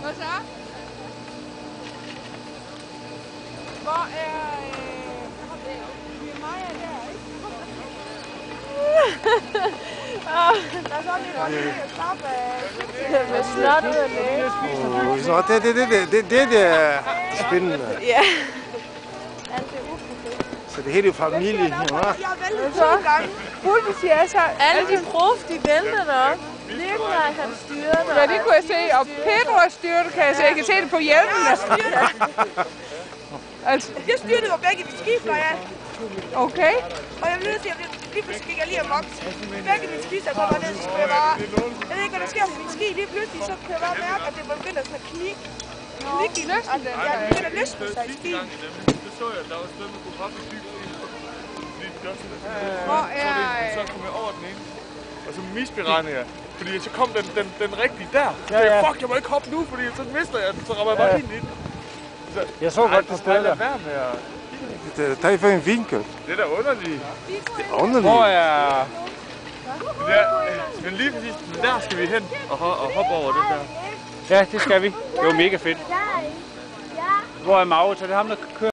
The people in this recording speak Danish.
Hvad så? Hvor er... Maja der, ikke? Der er sådan lidt stop af... Med snot ud af lægen. Så det er spændende. Ja. Så det hele familie, ja. Jeg har væltet 2 gange. Fuldbesiger, Alle de prof, de vælter deroppe. Nikolaj, han styrer der. Ja, det kunne jeg se. Og Pedro har styret, kan jeg se. Jeg kan se det på hjelmen. Altså. Jeg styrte jo begge mine skifter, ja. Okay. Og jeg blev nødt til, at lige pludselig gik jeg lige amok. Begge mine skifter kom ned, så skulle jeg bare... Jeg ved ikke, hvad der sker med min ski. Lige pludselig, så kan jeg bare mærke, at det begynder sådan at knikke i den. Ja, det begynder at løsne sig i skien. Det så jeg, der var stedet med kunne hoppe i skyen. Hvor er... Så kom jeg over den ene. Og så misberegnede jeg. Fordi så kom den rigtige der. Så jeg, fuck, jeg må ikke hoppe nu, fordi så mister jeg den. Så rammer jeg bare ind i den. Jeg så godt det sted der. Der er for en vinkel. Det er da underligt. Det er underligt. Hvor er... Men lige præcis der skal vi hen og hoppe over det der. Ja, det skal vi. Det var mega fedt. Hvor er Mauro? Så det er ham, der kører.